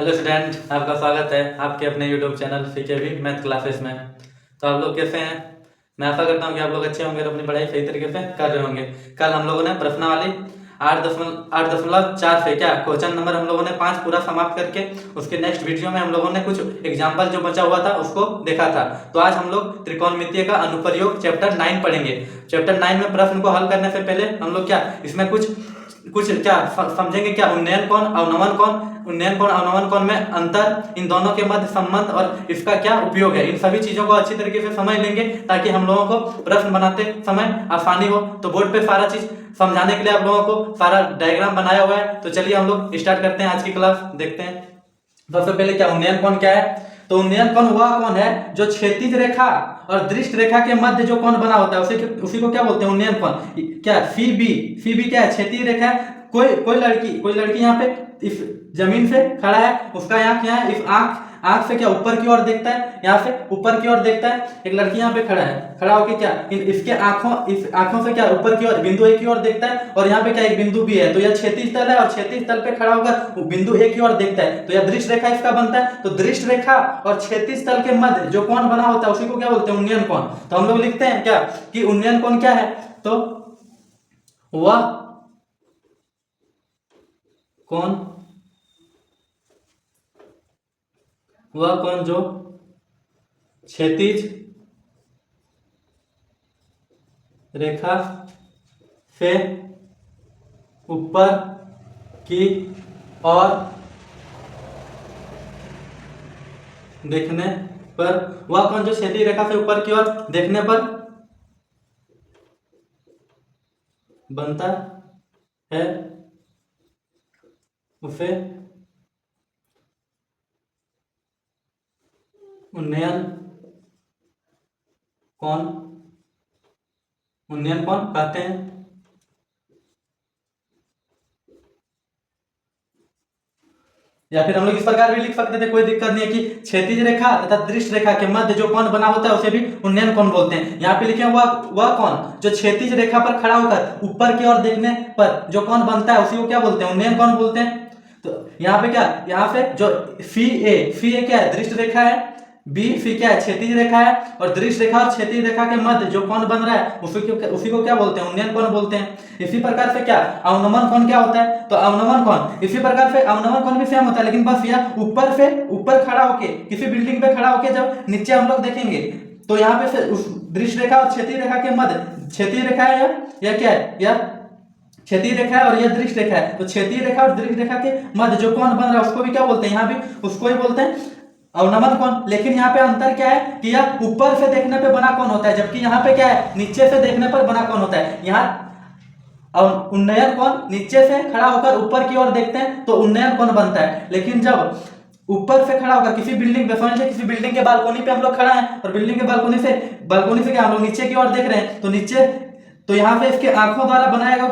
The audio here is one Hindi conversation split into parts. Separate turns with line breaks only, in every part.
हेलो स्टूडेंट, आपका स्वागत है आपके अपने YouTube channel CKV math classes में। तो आप लोग कैसे हैं? मैं आशा करता हूँ कि आप लोग अच्छे होंगे और अपनी पढ़ाई सही तरीके से कर रहे होंगे। कल हम लोगों ने प्रश्नावली 8.4 से क्या क्वेश्चन नंबर हम लोगों ने 5 पूरा समाप्त करके उसके नेक्स्ट वीडियो में हम लोगों ने कुछ एग्जाम्पल जो बचा हुआ था उसको देखा था। तो आज हम लोग त्रिकोणमितीय का अनुप्रयोग चैप्टर 9 पढ़ेंगे। चैप्टर 9 में प्रश्न को हल करने से पहले हम लोग क्या इसमें कुछ कुछ क्या समझेंगे, क्या उन्नयन कोण, अवनमन कोण, उन्नयन कोण अवनमन कोण में अंतर, इन दोनों के मध्य संबंध और इसका क्या उपयोग है, इन सभी चीजों को अच्छी तरीके से समझ लेंगे ताकि हम लोगों को प्रश्न बनाते समय आसानी हो। तो बोर्ड पे सारा चीज समझाने के लिए आप लोगों को सारा डायग्राम बनाया हुआ है। तो चलिए हम लोग स्टार्ट करते हैं आज की क्लास, देखते हैं। सबसे पहले क्या उन्नयन कोण क्या है? तो उन्नयन कोण वह कोण है जो क्षैतिज रेखा और दृष्ट रेखा के मध्य जो कोण बना होता है उसी को क्या बोलते हैं? उन्नयन कोण। क्या सी बी क्या है? क्षैतिज रेखा है। कोई लड़की यहाँ पे इस जमीन से खड़ा है, उसका आंख यहाँ है, इस आंख से क्या ऊपर की ओर देखता है, यहाँ से ऊपर की ओर देखता है। एक लड़की यहाँ पे खड़ा है, खड़ा होकर क्या इसके आंखों से क्या ऊपर की ओर बिंदु ए की ओर देखता है, और यहाँ पे क्या एक बिंदु बी है। तो यह क्षैतिज तल है और क्षैतिज तल पे खड़ा होकर बिंदु ए की ओर देखता है। तो यह दृष्ट रेखा इसका बनता है। तो दृष्ट रेखा और क्षैतिज तल के मध्य जो कोण बना होता है उसी को क्या बोलते हैं? उन्नयन कोण। तो हम लोग लिखते हैं क्या कि उन्नयन कोण क्या है? तो वह कोण जो क्षैतिज रेखा से ऊपर की ओर देखने पर, वह कोण जो क्षैतिज रेखा से ऊपर की ओर देखने पर बनता है उसे उन्नयन कोण कहते हैं। या फिर हम लोग इस प्रकार भी लिख सकते थे, कोई दिक्कत नहीं है, कि क्षैतिज रेखा तथा दृष्ट रेखा के मध्य जो कोण बना होता है उसे भी उन्नयन कोण बोलते हैं। यहाँ पे लिखे वह कोण जो क्षैतिज रेखा पर खड़ा होकर ऊपर की ओर देखने पर जो कोण बनता है उसी को क्या बोलते हैं? उन्नयन कोण बोलते हैं। तो यहाँ पे क्या, यहाँ पे जो सी ए क्या है? दृष्ट रेखा है। बी सी क्या है? क्षैतिज रेखा है। और दृष्ट रेखा और क्षैतिज रेखा के मध्य जो कोण बन रहा है उसी को क्या बोलते हैं? उन्नयन कोण बोलते हैं। इसी प्रकार से क्या अवनमन कोण क्या होता है? तो अवनमन कोण इसी प्रकार से अवनमन कोण भी सेम होता है, लेकिन बस यह ऊपर खड़ा होके किसी बिल्डिंग पे खड़ा होके जब नीचे हम लोग देखेंगे तो यहाँ पे उस दृष्ट रेखा और क्षैतिज रेखा के मध्य, क्षैतिज रेखा है यह क्या है? यह क्षैतिज रेखा है और यह दृष्ट रेखा है। तो क्षैतिज रेखा और दृष्ट रेखा के मध्य जो कोण बन रहा है उसको भी क्या बोलते हैं? यहाँ भी उसको ही बोलते हैं अवनमन कोण। लेकिन यहाँ पे अंतर क्या है कि यह ऊपर से देखने पे बना कोण होता है, जबकि यहाँ पे क्या है? नीचे से देखने पर बना कोण होता है। यहाँ उन्नयन कोण नीचे से खड़ा होकर ऊपर की ओर देखते हैं तो उन्नयन कोण बनता है। लेकिन जब ऊपर से खड़ा होकर किसी बिल्डिंग के बालकोनी पे हम लोग खड़ा हैं और बिल्डिंग के बालकोनी से क्या हम लोग नीचे की ओर देख रहे हैं, तो यहाँ पे इसके आंखों द्वारा बनाएगा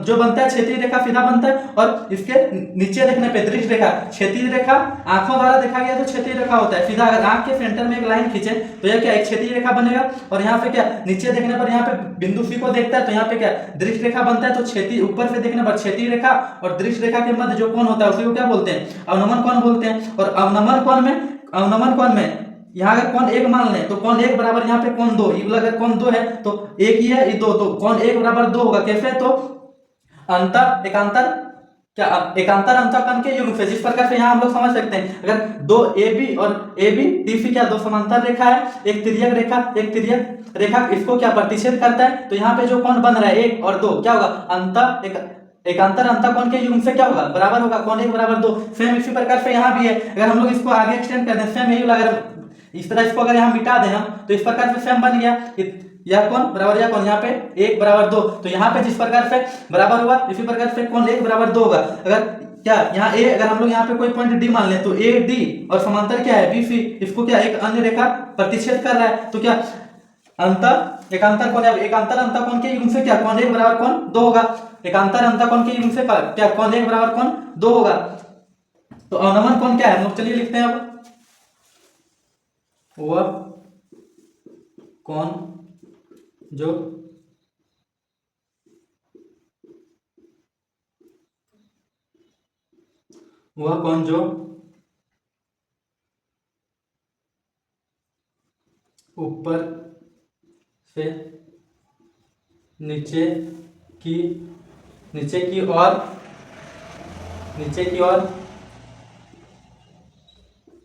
जो बनता है क्षैतिज रेखा सीधा बनता है, और इसके नीचे देखने पे दृष्ट रेखा, क्षैतिज रेखा आंखों द्वारा देखा गया तो क्षैतिज रेखा होता है सीधा। अगर आंख के सेंटर में एक लाइन खींचे तो यह क्या एक क्षैतिज रेखा बनेगा, और यहाँ पे क्या नीचे देखने पर यहाँ पे बिंदु सी को देखता है तो यहाँ पे क्या दृष्ट रेखा बनता है। तो क्षैतिज ऊपर से देखने पर क्षैतिज रेखा और दृष्ट रेखा के मध्य जो कोण होता है उसी को क्या बोलते हैं? अवनमन कोण बोलते हैं। और अवनमन कोण में यहाँ अगर कोण एक मान लें तो कोण एक बराबर यहाँ पे कोण दो, अगर कोण दो है तो एक ही है, ये दो, तो कोण एक बराबर दो होगा। कैसे? तो एकांतर अंतःकोण के युग्म से, जिस प्रकार से यहाँ हम लोग समझ सकते हैं, अगर दो ए बी डी सी क्या दो समांतर रेखा है, एक तिर्यक रेखा इसको क्या प्रतिच्छेद करता है, तो यहाँ पे जो कोण बन रहा है एक और दो क्या होगा? एकांतर अंतःकोण के युग्म से क्या होगा? बराबर होगा। कोण एक बराबर दो। सेम इसी प्रकार से यहाँ भी है। अगर हम लोग इसको आगे एक्सटेंड कर दें, सेम यही होगा। अगर इस तरह इसको अगर यहाँ मिटा दें हम तो इस प्रकार से सेम बन गया, यह कोण बराबर यह कोण, यहाँ पे एक बराबर दो। तो यहाँ पे जिस प्रकार से बराबर हुआ इसी प्रकार से कोण एक बराबर दो होगा। अगर क्या यहाँ ए, अगर हम लोग यहाँ पे कोई पॉइंट डी मान लें तो ए डी और समांतर क्या है? बी सी, इसको क्या एक अन्य रेखा प्रतिच्छेद कर रहा है, तो क्या एकांतर अंतःकोण के युग्म से क्या कोण एक बराबर कोण दो होगा। एकांतर अंतःकोण के युग्म से क्या कोण एक बराबर कोण दो होगा। तो अवनमन कोण क्या है? हम लोग चलिए लिखते हैं अब। वह कोण जो ऊपर से नीचे की नीचे की ओर नीचे की ओर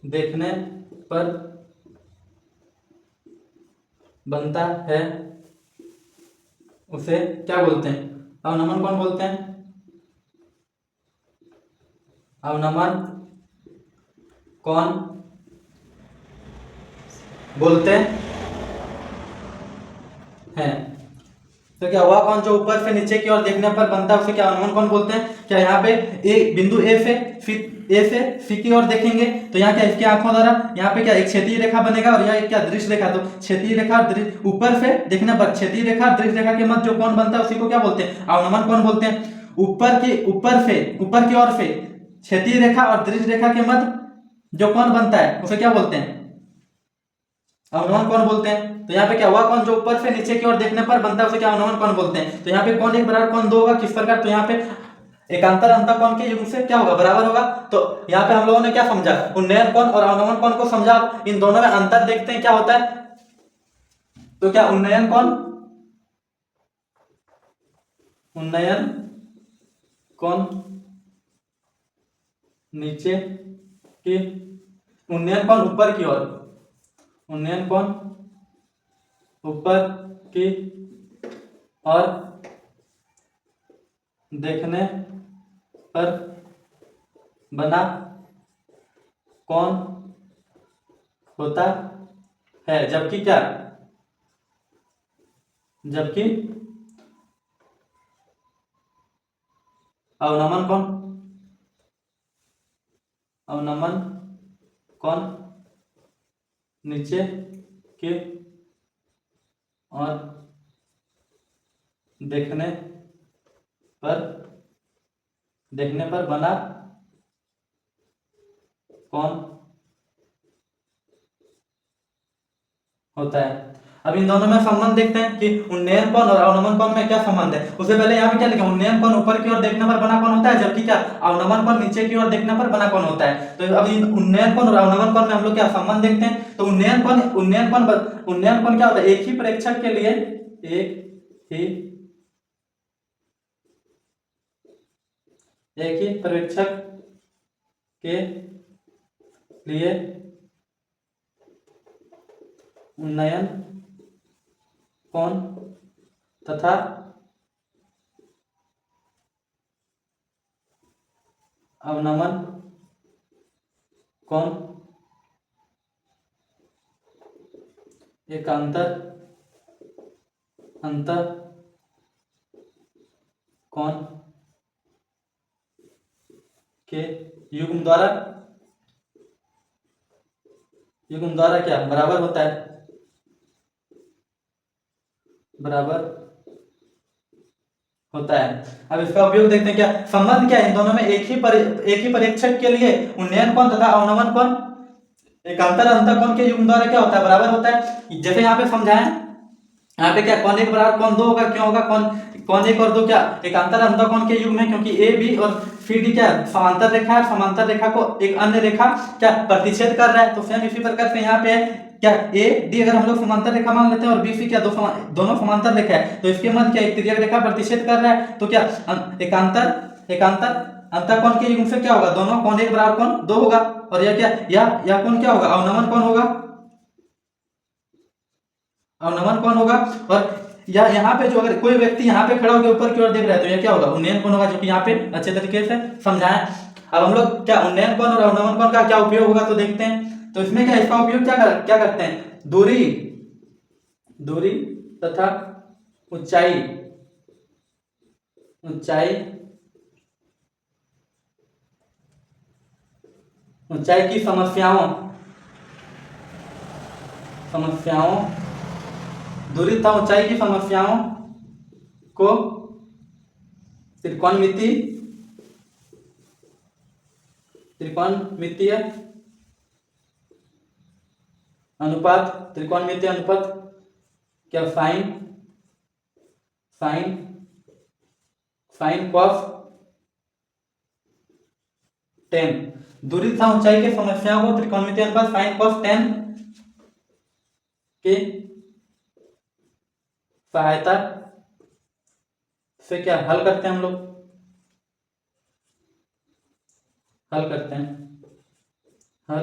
देखने पर बनता है उसे क्या बोलते हैं? अवनमन कौन बोलते हैं? अवनमन कौन बोलते हैं? तो क्या हुआ कौन जो ऊपर से नीचे की ओर देखने पर बनता है उसे क्या अनुमान कौन बोलते हैं? क्या यहाँ पे एक बिंदु ए से सी की ओर देखेंगे तो यहाँ क्या इसकी आंखों द्वारा यहाँ पे क्या एक क्षैतिज रेखा बनेगा और यहाँ एक क्या दृश्य रेखा, तो क्षैतिज रेखा और ऊपर से देखने पर क्षैतिज रेखा और दृश्य रेखा के मध्य जो कोण बनता है उसी को क्या बोलते हैं? अवनमन कोण बोलते हैं। ऊपर की ओर से क्षैतिज रेखा और दृश्य रेखा के मध्य जो कोण बनता है उसे क्या बोलते हैं? अवनमन कोण बोलते हैं। तो यहाँ पे क्या हुआ कौन जो ऊपर से नीचे की ओर देखने पर बनता है उसे क्या अवनमन कोण बोलते हैं। तो यहाँ पे कौन एक बराबर कौन दो होगा, किस प्रकार? तो यहाँ पे एकांतर अंतः कोण के युग्म से क्या होगा, बराबर होगा। तो यहाँ पे हम लोगों ने क्या समझा, उन्नयन कोण और अवनमन कोण को समझा। इन दोनों में अंतर देखते हैं क्या होता है। तो क्या उन्नयन कोण नीचे की, उन्नयन कोण ऊपर की ओर, उन्नयन कोण ऊपर की और देखने पर बना कौन होता है, जबकि क्या, जबकि अवनमन कौन नीचे के और देखने पर बना कौन होता है। अब इन दोनों में संबंध देखते हैं कि उन्नयन कोण और अवनमन कोण में क्या संबंध है। उससे पहले यहाँ पे क्या लिखा, उन्नयन कोण ऊपर की ओर देखने पर बना कौन होता है, जबकि क्या अवनमन कोण नीचे की ओर देखने पर बना कौन होता है। तो अब इन उन्नयन कोण और अवनमन कोण में हम लोग क्या संबंध देखते हैं। तो उन्नयन कोण क्या होता है, एक ही प्रेक्षक के लिए एक ही प्रेक्षक के लिए उन्नयन कोण तथा अवनमन कोण एकांतर अंतर कोण के युग्म द्वारा क्या बराबर होता है, बराबर होता है। अब इसका उपयोग देखते हैं, क्या संबंध क्या है इन दोनों में, एक ही परीक्षक के लिए उन्नयन कोण तथा अवनमन कोण एकांतर अंतर कोण के युग्म द्वारा क्या होता है, बराबर होता है। जैसे यहाँ पे समझाएं, यहाँ पे क्या कौन एक बराबर कौन दो होगा, क्यों होगा, कौन एक और दो क्या एकांतर अंतर कोण के युग्म है, क्योंकि ए बी और सी डी क्या समांतर रेखा है, समांतर रेखा को एक अन्य रेखा क्या प्रतिच्छेद कर रहा है। तो सेम इसी प्रकार से यहाँ पे क्या ए डी अगर हम लोग समांतर रेखा मान लेते हैं और बी सी क्या दोनों समांतर रेखा है, तो इसके मध्य क्या एक तिर्यक रेखा प्रतिच्छेद कर रहा है। तो क्या एकांतर अंतर कोण के युग्म से क्या होगा, दोनों कौन एक बराबर कौन दो होगा। और यह क्या यह कौन क्या होगा, अवनमन कौन होगा, अवनमन कौन होगा। और या यहाँ पे जो अगर कोई व्यक्ति यहाँ पे खड़ा होकर ऊपर की ओर देख रहा है तो यह क्या होगा, उन्नयन कोण होगा, जो कि यहाँ पे अच्छे तरीके से समझाएं। अब हम लोग क्या उन्नयन कोण और अवनमन कोण का क्या उपयोग होगा तो देखते हैं। तो इसमें क्या इसका उपयोग क्या करते हैं, दूरी तथा ऊंचाई की समस्याओं दूरी तथा ऊंचाई की समस्याओं को त्रिकोणमितीय अनुपात क्या साइन कॉस टेन, दूरी तथा ऊंचाई की समस्याओं को त्रिकोणमितीय अनुपात साइन कॉस टेन की सहायता से क्या हल करते हैं हम लोग, हल करते हैं, हल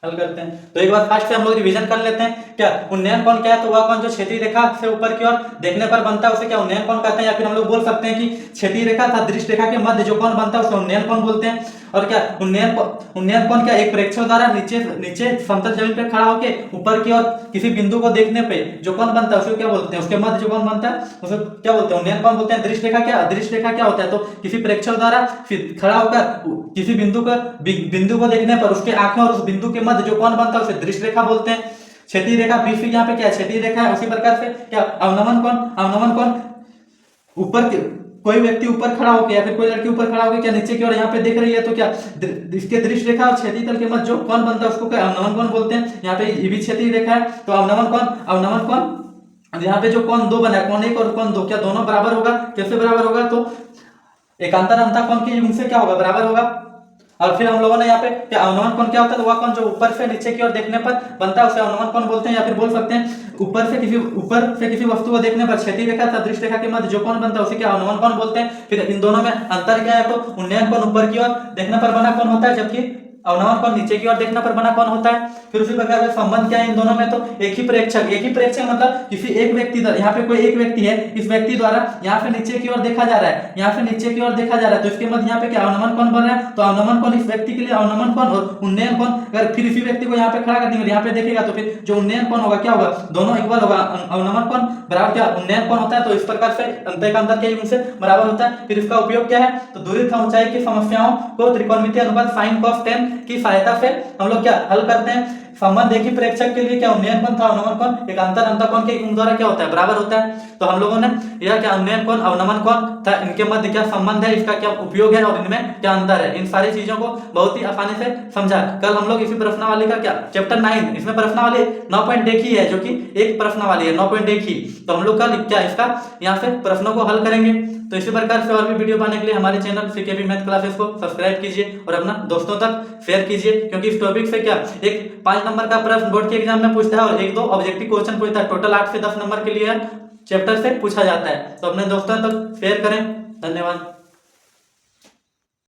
करते हैं। तो एक बार फास्ट से हम लोग रिवीजन कर लेते हैं। क्या उन्नयन कोण क्या है? तो वह कोण जो क्षैतिज रेखा से ऊपर की ओर देखने पर बनता है उसे क्या उन्नयन कोण कहते हैं, या फिर हम लोग बोल सकते हैं कि क्षैतिज रेखा तथा दृष्टि रेखा के मध्य जो कोण बनता है उसे उन्नयन कोण बोलते हैं। और क्या उन्नयन कोण क्या एक प्रेक्षक द्वारा नीचे नीचे समतल जमीन पर खड़ा होकर ऊपर की ओर किसी बिंदु को देखने पे जो कोण बनता है उसे क्या बोलते हैं, उसके मध्य जो कोण बनता है उसे क्या बोलते हैं, उन्नयन कोण बोलते हैं। दृष्टि रेखा क्या, दृष्टि रेखा क्या होता है? तो किसी प्रेक्षक द्वारा खड़ा होकर किसी बिंदु को देखने पर उसके आंखें और उस बिंदु के मध्य जो कोण बनता है उसे दृष्टि रेखा बोलते हैं। क्षैतिज रेखा बीच में यहाँ पे क्या है, क्षैतिज रेखा है। उसी प्रकार से क्या अवनमन कोण ऊपर कोई व्यक्ति ऊपर खड़ा होकर या फिर कोई लड़की ऊपर खड़ा होकर क्या नीचे की ओर यहाँ पे देख रही है, तो क्या इसके दृष्टि रेखा और क्षैतिज तल के मध्य जो कोण बनता है उसको क्या अवनमन कोण बोलते हैं। यहाँ पे ये भी क्षैतिज रेखा है, तो अवनमन कोण यहाँ पे जो कोण दो बना है, कोण एक और कोण दो, क्या दोनों बराबर होगा? कैसे बराबर होगा? तो एकांतर अंतः कोण के योग से क्या होगा, बराबर होगा। और फिर हम लोगों ने यहाँ पे क्या अवनमन कोण क्या होता है? तो वह कोण जो ऊपर से नीचे की ओर देखने पर बनता है उसे अवनमन कोण बोलते हैं। या फिर बोल सकते हैं ऊपर से किसी वस्तु को देखने पर क्षैतिज रेखा तथा दृष्टि रेखा के मध्य जो कोण बनता है उसे क्या अवनमन कोण बोलते हैं। फिर इन दोनों में अंतर क्या है? तो उन्नयन कोण ऊपर की ओर देखने पर बना कोण होता है, जबकि अवनमन कोण नीचे की ओर देखने पर बना कोण होता है। फिर उसी प्रकार से संबंध क्या है इन दोनों में? तो एक ही प्रेक्षक मतलब किसी एक व्यक्ति द्वारा, यहाँ पे कोई एक व्यक्ति है, इस व्यक्ति द्वारा यहाँ पे नीचे की ओर देखा जा रहा है, यहाँ पे नीचे की ओर देखा जा रहा है, तो इसके मध्य यहाँ पे क्या अवनमन कोण बन रहा है। तो अवनमन कोण इस व्यक्ति के लिए अवनमन कोण और उन्नयन कोण, अगर फिर इसी व्यक्ति को यहाँ पे खड़ा कर देंगे यहाँ पे देखेगा तो फिर जो उन्नयन कोण होगा क्या होगा, दोनों इक्वल होगा। अवनमन कोण बराबर क्या उन्नयन कोण होता है, तो इस प्रकार से अंतःकांतर के योग से बराबर होता है। फिर इसका उपयोग क्या है? तो दूरी तथा ऊंचाई की समस्याओं को त्रिकोणमितीय अनुपात sin cos tan की सहायता से हम लोग क्या हल करते हैं। संबंध एक ही प्रेक्षक के लिए क्या उन्नयन कोण था अवनमन कोण एकांतर अंतः कोण के योग द्वारा क्या होता है, बराबर होता है। तो हम लोगों ने यह क्या उन्नयन कोण अवनमन कोण था इनके मध्य क्या संबंध है, इसका क्या उपयोग है और इनमें क्या अंतर है, इन सारी चीजों को बहुत ही आसानी से समझा। कल हम लोग इसी प्रश्नावली का क्या चैप्टर 9 इसमें प्रश्नावली 9 पॉइंट एक ही है, जो कि एक प्रश्नावली है 9 पॉइंट एक ही। तो हम लोग कल क्या इसका यहाँ से प्रश्नों को हल करेंगे। तो इसी प्रकार से और भी वीडियो पाने के लिए हमारे चैनल सीकेबी मैथ क्लासेस को सब्सक्राइब कीजिए और अपना दोस्तों तक शेयर कीजिए, क्योंकि इस टॉपिक से क्या एक 5 नंबर का प्रश्न बोर्ड के एग्जाम में पूछता है और 1-2 ऑब्जेक्टिव क्वेश्चन पूछता है। टोटल 8 से 10 नंबर के लिए चैप्टर से पूछा जाता है। तो अपने दोस्तों तक शेयर करें। धन्यवाद।